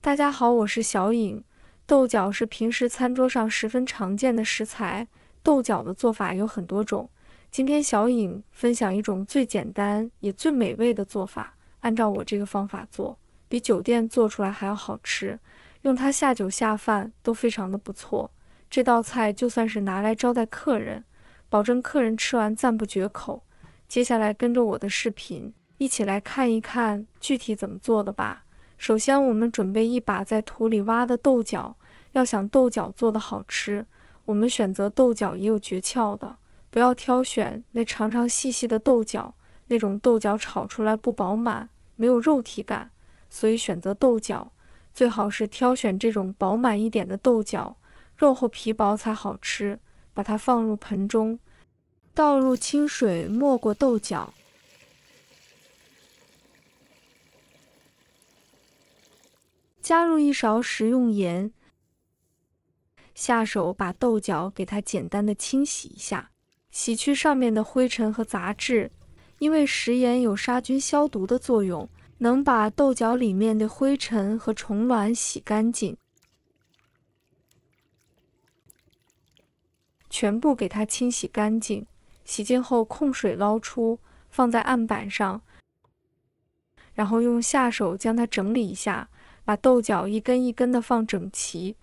大家好，我是小颖。豆角是平时餐桌上十分常见的食材，豆角的做法有很多种。今天小颖分享一种最简单也最美味的做法，按照我这个方法做，比酒店做出来还要好吃，用它下酒下饭都非常的不错。这道菜就算是拿来招待客人，保证客人吃完赞不绝口。接下来跟着我的视频，一起来看一看具体怎么做的吧。首先，我们准备一把在土里挖的豆角。要想豆角做得好吃，我们选择豆角也有诀窍的，不要挑选那长长细细的豆角，那种豆角炒出来不饱满，没有肉体感。所以选择豆角，最好是挑选这种饱满一点的豆角，肉厚皮薄才好吃。把它放入盆中，倒入清水没过豆角。加入1勺食用盐，下手把豆角给它简单的清洗一下，洗去上面的灰尘和杂质，因为食盐有杀菌消毒的作用，能把豆角里面的灰尘和虫卵洗干净。全部给它清洗干净，洗净后控水捞出，放在案板上，然后用下手将它整理一下。把豆角一根一根的放整齐，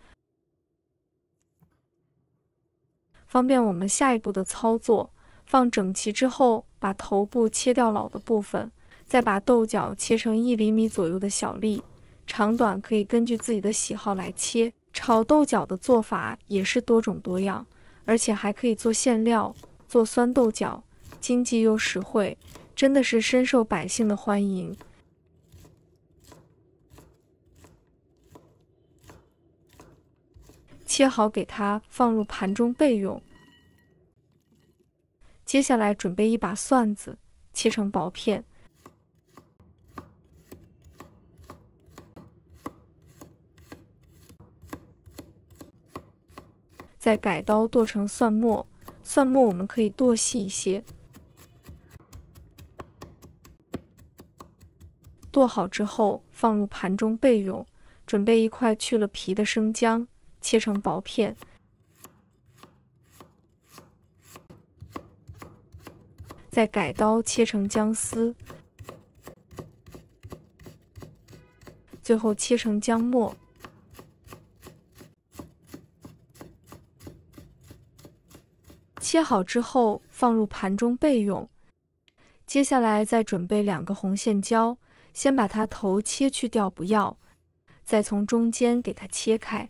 方便我们下一步的操作。放整齐之后，把头部切掉老的部分，再把豆角切成1厘米左右的小粒，长短可以根据自己的喜好来切。炒豆角的做法也是多种多样，而且还可以做馅料，做酸豆角，经济又实惠，真的是深受百姓的欢迎。切好给它放入盘中备用。接下来准备一把蒜子，切成薄片，再改刀剁成蒜末。蒜末我们可以剁细一些。剁好之后放入盘中备用。准备1块去了皮的生姜，切成薄片，再改刀切成姜丝，最后切成姜末。切好之后放入盘中备用。接下来再准备2个红线椒，先把它头切去掉不要，再从中间给它切开。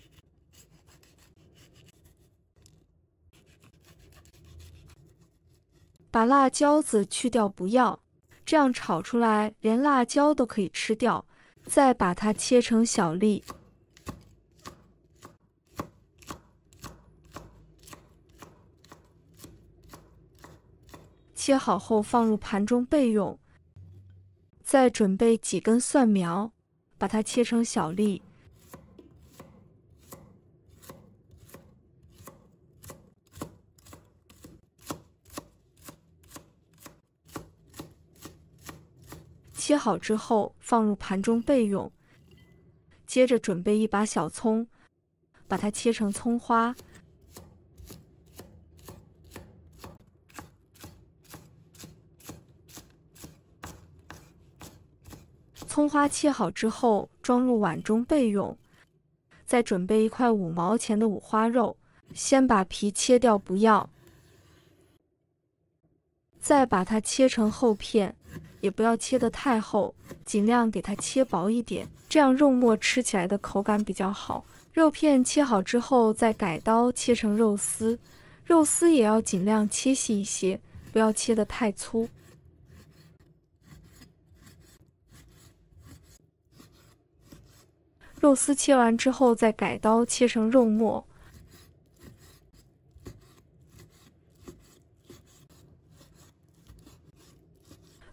把辣椒子去掉不要，这样炒出来连辣椒都可以吃掉。再把它切成小粒，切好后放入盘中备用。再准备几根蒜苗，把它切成小粒，切好之后放入盘中备用。接着准备1把小葱，把它切成葱花，葱花切好之后装入碗中备用。再准备1块5毛钱的五花肉，先把皮切掉不要，再把它切成厚片，也不要切得太厚，尽量给它切薄一点，这样肉末吃起来的口感比较好。肉片切好之后再改刀切成肉丝，肉丝也要尽量切细一些，不要切得太粗。肉丝切完之后再改刀切成肉末，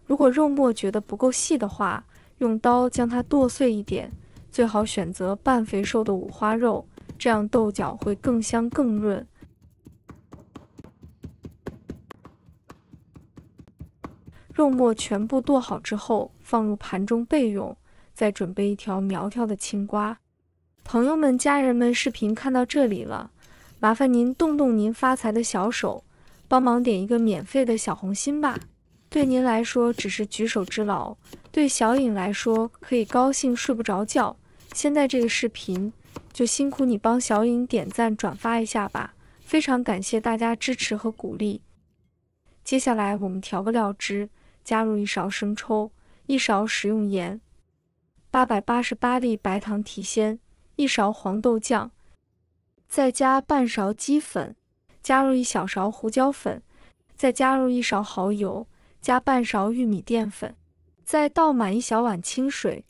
如果肉末觉得不够细的话，用刀将它剁碎一点，最好选择半肥瘦的五花肉，这样豆角会更香更润。肉末全部剁好之后放入盘中备用，再准备1条苗条的青瓜，朋友们、家人们，视频看到这里了，麻烦您动动您发财的小手，帮忙点一个免费的小红心吧。对您来说只是举手之劳，对小颖来说可以高兴睡不着觉。现在这个视频就辛苦你帮小颖点赞转发一下吧，非常感谢大家支持和鼓励。接下来我们调个料汁，加入1勺生抽，1勺食用盐，888粒白糖提鲜，1勺黄豆酱，再加半勺鸡粉，加入1小勺胡椒粉，再加入1勺蚝油，加半勺玉米淀粉，再倒满1小碗清水，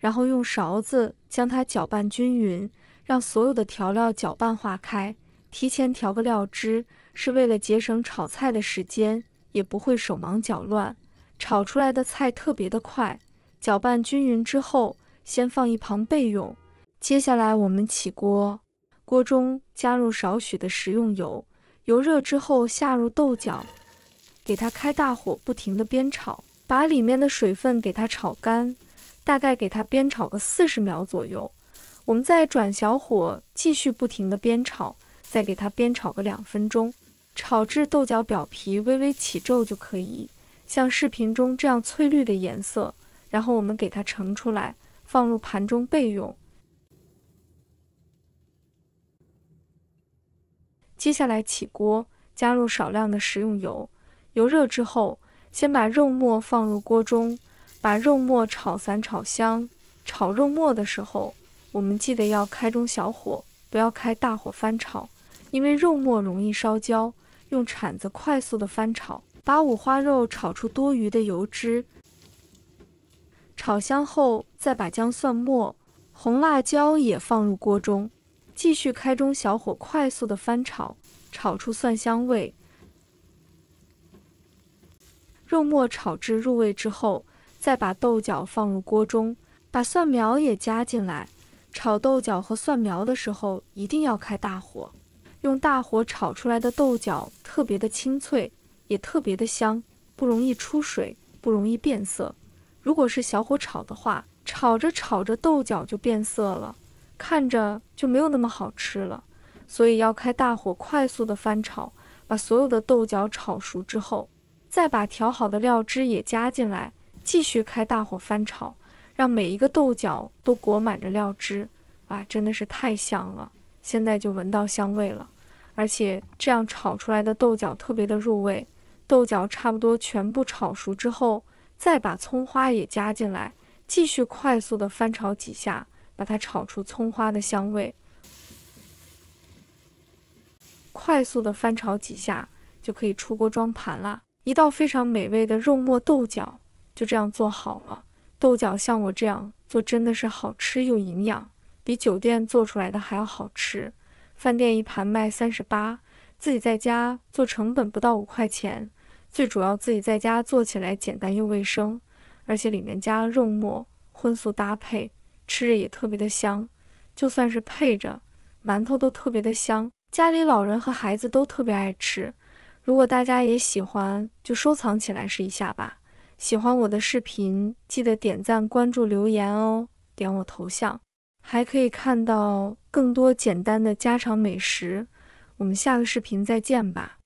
然后用勺子将它搅拌均匀，让所有的调料搅拌化开。提前调个料汁是为了节省炒菜的时间，也不会手忙脚乱，炒出来的菜特别的快。搅拌均匀之后，先放一旁备用。接下来我们起锅，锅中加入少许的食用油，油热之后下入豆角，给它开大火不停地煸炒，把里面的水分给它炒干，大概给它煸炒个40秒左右。我们再转小火继续不停地煸炒，再给它煸炒个2分钟，炒至豆角表皮微微起皱就可以，像视频中这样翠绿的颜色。然后我们给它盛出来，放入盘中备用。接下来起锅，加入少量的食用油，油热之后，先把肉末放入锅中，把肉末炒散炒香。炒肉末的时候，我们记得要开中小火，不要开大火翻炒，因为肉末容易烧焦。用铲子快速的翻炒，把五花肉炒出多余的油脂。炒香后，再把姜、蒜末、红辣椒也放入锅中，继续开中小火快速的翻炒，炒出蒜香味。肉末炒至入味之后，再把豆角放入锅中，把蒜苗也加进来。炒豆角和蒜苗的时候，一定要开大火，用大火炒出来的豆角特别的清脆，也特别的香，不容易出水，不容易变色。如果是小火炒的话，炒着炒着豆角就变色了，看着就没有那么好吃了。所以要开大火快速的翻炒，把所有的豆角炒熟之后，再把调好的料汁也加进来，继续开大火翻炒，让每一个豆角都裹满着料汁。哇，真的是太香了，现在就闻到香味了。而且这样炒出来的豆角特别的入味。豆角差不多全部炒熟之后，再把葱花也加进来，继续快速的翻炒几下，把它炒出葱花的香味。快速的翻炒几下就可以出锅装盘啦。一道非常美味的肉末豆角就这样做好了。豆角像我这样做真的是好吃又营养，比酒店做出来的还要好吃。饭店一盘卖38，自己在家做成本不到5块钱。最主要自己在家做起来简单又卫生，而且里面加肉末，荤素搭配，吃着也特别的香。就算是配着馒头都特别的香，家里老人和孩子都特别爱吃。如果大家也喜欢，就收藏起来试一下吧。喜欢我的视频，记得点赞、关注、留言哦，点我头像，还可以看到更多简单的家常美食。我们下个视频再见吧。